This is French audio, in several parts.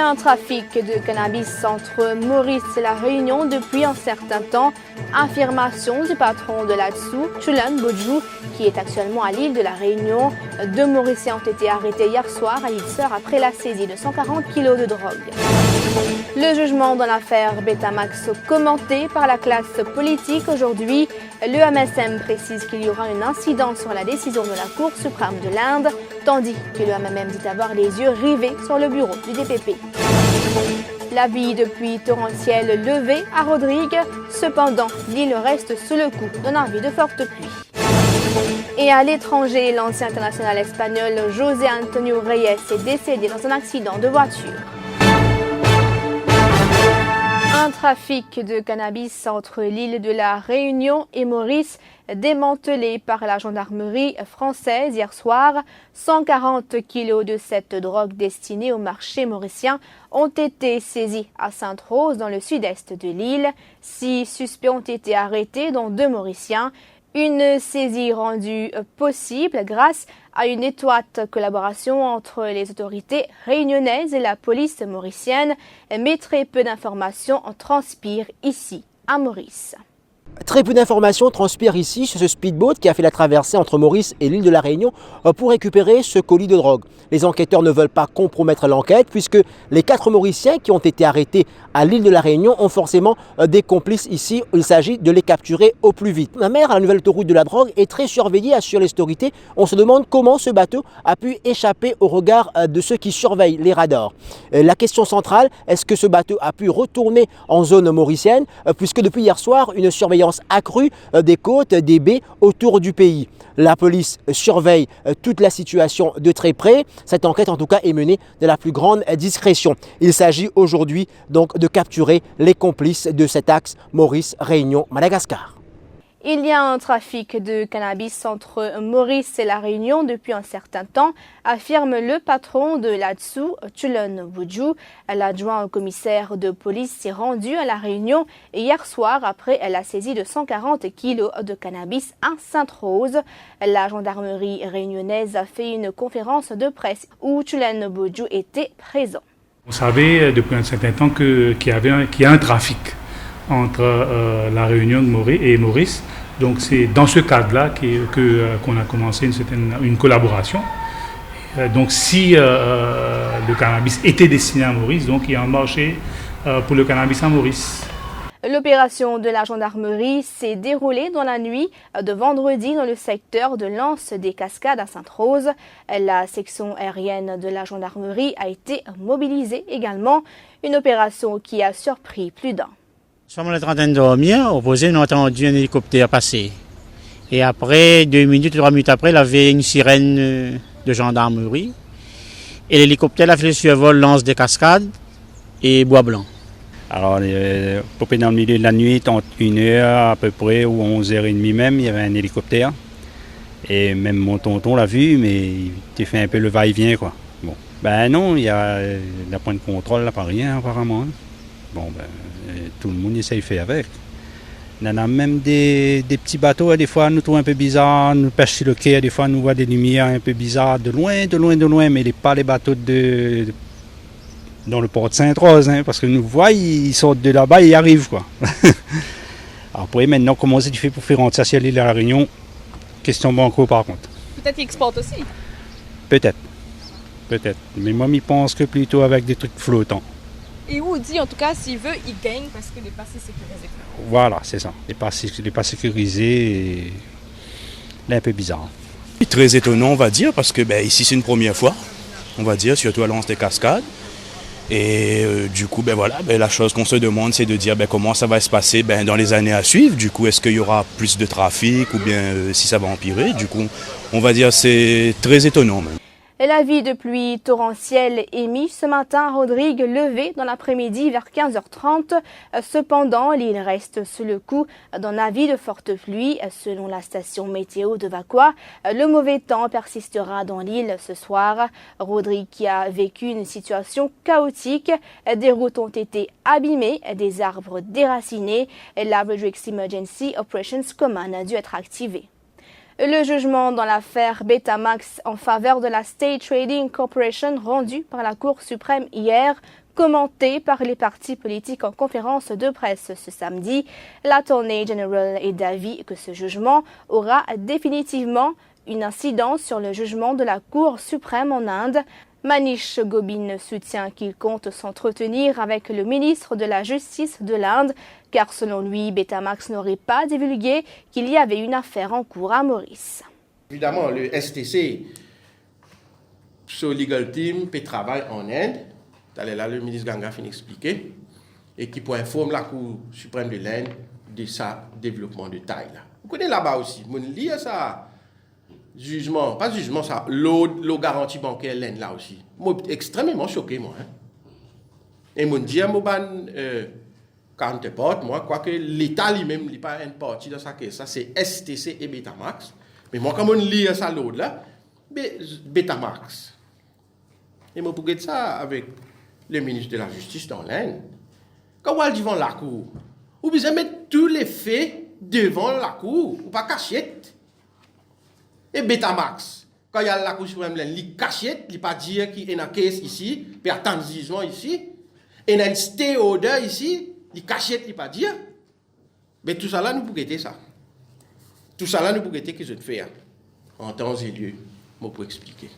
a un trafic de cannabis entre Maurice et La Réunion depuis un certain temps. Affirmation du patron de là-dessous, Chulan Bojou, qui est actuellement à l'île de La Réunion. 2 Mauriciens ont été arrêtés hier soir à l'île Sœur après la saisie de 140 kg de drogue. Le jugement dans l'affaire Betamax commenté par la classe politique aujourd'hui. Le MSM précise qu'il y aura une incidence sur la décision de la Cour suprême de l'Inde, tandis que le MMM dit avoir les yeux rivés sur le bureau du DPP. L'avis de pluie torrentielle levé à Rodrigue. Cependant, l'île reste sous le coup d'un avis de forte pluie. Et à l'étranger, l'ancien international espagnol José Antonio Reyes est décédé dans un accident de voiture. Un trafic de cannabis entre l'île de La Réunion et Maurice démantelé par la gendarmerie française hier soir. 140 kilos de cette drogue destinée au marché mauricien ont été saisis à Sainte-Rose dans le sud-est de l'île. 6 suspects ont été arrêtés, dont 2 Mauriciens. Une saisie rendue possible grâce à une étroite collaboration entre les autorités réunionnaises et la police mauricienne, mais très peu d'informations transpirent ici à Maurice. Très peu d'informations transpirent ici sur ce speedboat qui a fait la traversée entre Maurice et l'île de La Réunion pour récupérer ce colis de drogue. Les enquêteurs ne veulent pas compromettre l'enquête puisque les 4 Mauriciens qui ont été arrêtés à l'île de La Réunion ont forcément des complices ici. Il s'agit de les capturer au plus vite. La mer à la nouvelle autoroute de la drogue est très surveillée, assure les autorités. On se demande comment ce bateau a pu échapper au regard de ceux qui surveillent les radars. La question centrale, est-ce que ce bateau a pu retourner en zone mauricienne puisque depuis hier soir, une surveillance accrue des côtes, des baies autour du pays. La police surveille toute la situation de très près. Cette enquête en tout cas est menée de la plus grande discrétion. Il s'agit aujourd'hui donc de capturer les complices de cet axe Maurice-Réunion-Madagascar. Il y a un trafic de cannabis entre Maurice et La Réunion depuis un certain temps, affirme le patron de là-dessous, Chulan Bojou. L'adjoint au commissaire de police s'est rendu à La Réunion hier soir après la saisie de 140 kilos de cannabis à Sainte-Rose. La gendarmerie réunionnaise a fait une conférence de presse où Chulan Bojou était présent. On savait depuis un certain temps qu'il y a un trafic entre La Réunion et Maurice. Donc c'est dans ce cadre-là qu'on a commencé une collaboration. Donc si le cannabis était destiné à Maurice, donc il y a un marché pour le cannabis à Maurice. L'opération de la gendarmerie s'est déroulée dans la nuit de vendredi dans le secteur de l'Anse des Cascades à Sainte-Rose. La section aérienne de la gendarmerie a été mobilisée également, une opération qui a surpris plus d'un. On était en train de dormir, au posé, on a entendu un hélicoptère passer. Et après, 2 minutes, 3 minutes après, il y avait une sirène de gendarmerie. Et l'hélicoptère a fait le survol Lance des Cascades et Bois Blanc. Alors, popé dans le milieu de la nuit, entre 1h à peu près, ou 11h30 même, il y avait un hélicoptère. Et même mon tonton l'a vu, mais il fait un peu le va-et-vient, quoi. Bon, ben non, il y a la point de contrôle, là, pas rien, apparemment. Bon, ben, tout le monde essaye de faire avec. Il y en a même des petits bateaux, des fois, nous trouvent un peu bizarres, nous pêchent sur le quai, des fois, nous voit des lumières un peu bizarres, de loin, mais pas les bateaux dans le port de Sainte-Rose, hein, parce que nous voyons, ils sortent de là-bas et ils arrivent, quoi. Après, maintenant, comment tu fais pour faire rentrer ça sur l'île de La Réunion? Question banco, par contre. Peut-être qu'ils exportent aussi. Peut-être. Mais moi, je pense que plutôt avec des trucs flottants. Et où dit, en tout cas, s'il veut, il gagne parce que les passés sécurisés. Voilà, c'est ça. Les pas sécurisés, c'est un peu bizarre. Très étonnant, on va dire, parce que ici, c'est une première fois, on va dire, surtout à l'Anse des Cascades. Et du coup, la chose qu'on se demande, c'est de dire comment ça va se passer dans les années à suivre. Du coup, est-ce qu'il y aura plus de trafic ou bien si ça va empirer. Du coup, on va dire c'est très étonnant même. L'avis de pluie torrentielle émis ce matin à Rodrigue, levé dans l'après-midi vers 15h30. Cependant, l'île reste sous le coup d'un avis de forte pluie. Selon la station météo de Vacois, le mauvais temps persistera dans l'île ce soir. Rodrigue qui a vécu une situation chaotique. Des routes ont été abîmées, des arbres déracinés. La Rodrigues Emergency Operations Command a dû être activée. Le jugement dans l'affaire Betamax en faveur de la State Trading Corporation rendu par la Cour suprême hier commenté par les partis politiques en conférence de presse ce samedi. L'Attorney General est d'avis que ce jugement aura définitivement une incidence sur le jugement de la Cour suprême en Inde. Manish Gobin soutient qu'il compte s'entretenir avec le ministre de la Justice de l'Inde, car selon lui, Betamax n'aurait pas divulgué qu'il y avait une affaire en cours à Maurice. Évidemment, le STC, ce legal team, peut travailler en Inde. Là, le ministre Ganga finit expliquer, et qui peut informer la Cour suprême de l'Inde de sa développement de taille. Là. Vous connaissez là-bas aussi, vous lisez ça. Jugement, pas jugement, ça, l'eau garantie bancaire l'Inde là aussi. Moi, extrêmement choqué, moi. Hein. Et mon dire, moi, counterpart, moi, quoique l'État lui-même n'est pas une partie de sa caisse. Ça, c'est STC et Betamax. Mais moi, quand on lit ça, l'autre là, Betamax. Et moi, pour dire ça avec le ministre de la Justice dans l'Inde, quand on va devant la Cour, vous besoin mettre tous les faits devant la Cour, ou pas cachette. Et Betamax, quand il y a la Cour suprême, il cachette, il ne pas dire qu'il y a une caisse ici, puis attendre jugement ici, et il y a une stay order ici, il cachette, il ne pas dire. Mais tout ça là, nous pouvons guetter ça. Tout ça là, nous pouvons guetter que je te fais en temps et lieu, pour expliquer.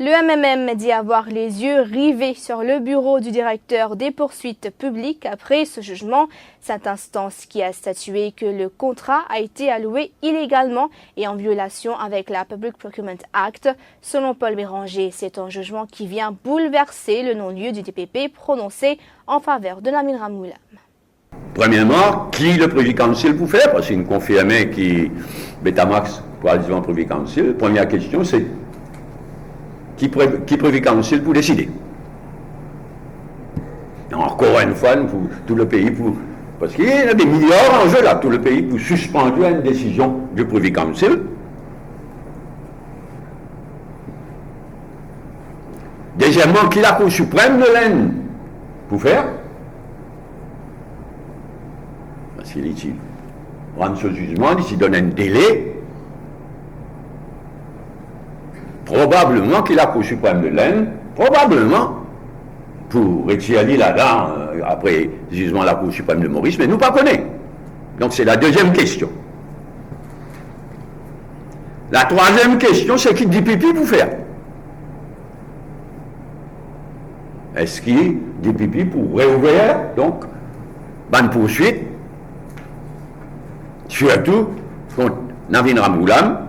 Le MMM dit avoir les yeux rivés sur le bureau du directeur des poursuites publiques après ce jugement. Cette instance qui a statué que le contrat a été alloué illégalement et en violation avec la Public Procurement Act. Selon Paul Béranger, c'est un jugement qui vient bouleverser le non-lieu du DPP prononcé en faveur de Namin Ramoolam. Premièrement, qui le Privy Council pour faire? Parce qu'il nous confirmait qui Betamax pour aller devant le Privy Council. Première question, c'est qui Privy Council pour décider. Encore une fois, pour tout le pays, parce qu'il y a des milliards en jeu là, tout le pays pour suspendre une décision du Privy Council. Deuxièmement, qui la Cour suprême de l'Inde pour faire? Parce qu'il est rendre ce jugement, il s'y donne un délai. Probablement qu'il a la Cour suprême de l'Inde, probablement, pour retirer là-dedans, après le jugement de la Cour suprême de Maurice, mais nous pas connaît. Donc c'est la deuxième question. La troisième question, c'est qui dit pipi pour faire? Est-ce qu'il dit pipi pour réouvrir, donc, bonne poursuite, surtout contre Namin Ramoolam,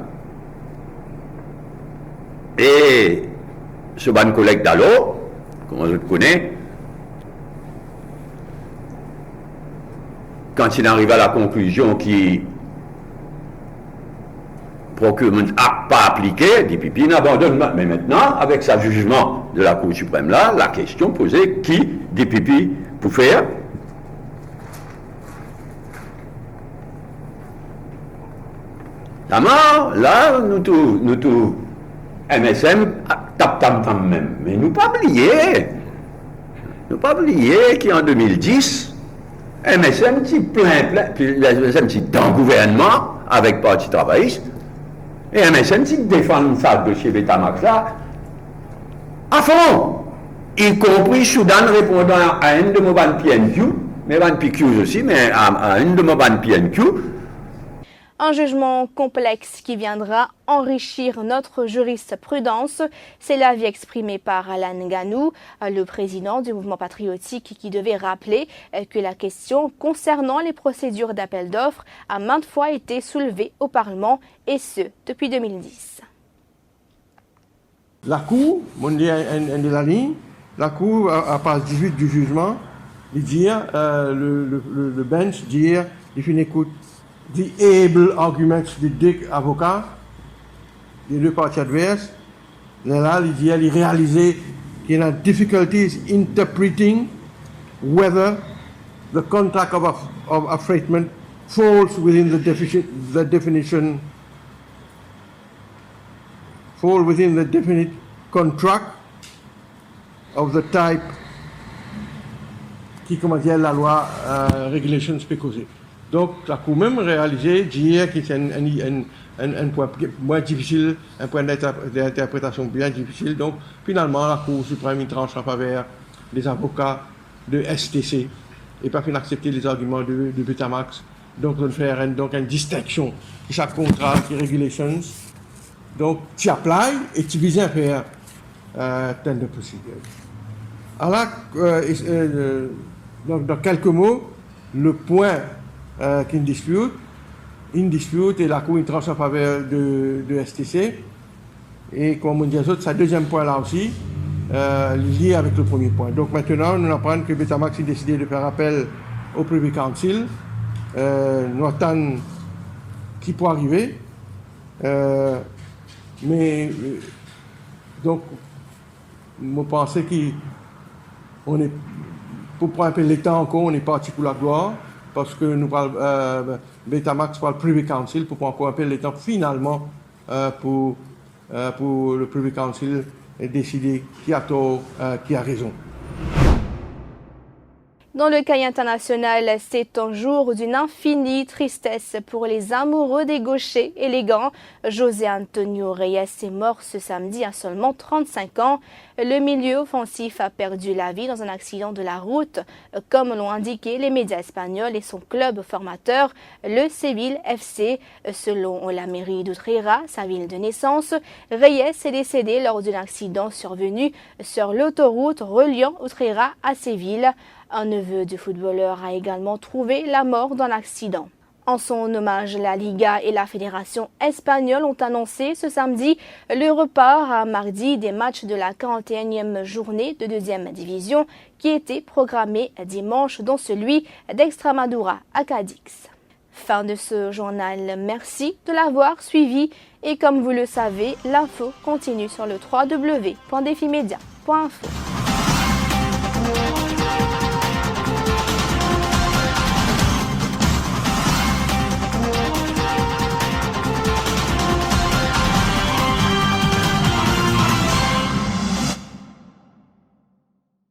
et ce bon collègue d'Allo, comment je le connais, quand il arrive à la conclusion qui Procurement Act pas appliqué, dit pipi n'abandonne. Mais maintenant, avec sa jugement de la Cour suprême là, la question posée, qui dit pipi pour faire? Là, nous tous MSM, tap même. Mais nous pas oublier qu'en 2010, MSM dit puis MSM dit dans le gouvernement avec Parti travailliste, et MSM dit défendre ça de chez Betamax là, à fond, y compris Soudan répondant à une de nos bandes PNQ, mais bandes PQ aussi, mais à une de nos bandes PNQ. Un jugement complexe qui viendra enrichir notre jurisprudence. C'est l'avis exprimé par Alan Ganou, le président du mouvement patriotique, qui devait rappeler que la question concernant les procédures d'appel d'offres a maintes fois été soulevée au Parlement, et ce, depuis 2010. La Cour, la Cour, à page 18 du jugement, il dit, le bench dit, il fait une écoute. The able arguments des deux avocats, des deux parties adverses, là, il réalisait qu'il y a difficulties interpreting whether the contract of affreightment falls within the definition, definite contract of the type qui, comment dire, la loi Regulations Pécosé. Donc, la Cour même réalisé, dire que c'est un point moins difficile, un point d'interprétation bien difficile. Donc, finalement, la Cour suprême tranche en faveur les avocats de STC et pas fin accepter les arguments de Betamax. Donc, on fait donc une distinction qui chaque contrat, qui regulations. Donc, tu applies et tu vises à faire tender procedure. Alors, donc, dans quelques mots, le point qui dispute et la Cour une tranche en faveur de STC. Et comme on dit, c'est le deuxième point là aussi, lié avec le premier point. Donc maintenant, nous apprenons que Betamax a décidé de faire appel au Privy Council. Nous attendons qui peut arriver. Mais donc, je pense qu'on est, pour prendre un peu le temps encore, on est parti pour la gloire, parce que nous parlons, Betamax pour le Privy Council, pour prendre encore un peu le temps finalement pour le Privy Council décider qui a tort, qui a raison. Dans le cas international, c'est un jour d'une infinie tristesse pour les amoureux des gauchers élégants. José Antonio Reyes est mort ce samedi à seulement 35 ans. Le milieu offensif a perdu la vie dans un accident de la route, comme l'ont indiqué les médias espagnols et son club formateur, le Seville FC. Selon la mairie d'Utrera, sa ville de naissance, Reyes est décédé lors d'un accident survenu sur l'autoroute reliant Utrera à Séville. Un neveu du footballeur a également trouvé la mort dans l'accident. En son hommage, la Liga et la Fédération espagnole ont annoncé ce samedi le report à mardi des matchs de la 41e journée de 2e division qui était programmé dimanche, dont celui d'Extremadura à Cadix. Fin de ce journal, merci de l'avoir suivi et comme vous le savez, l'info continue sur le www.defimedia.info.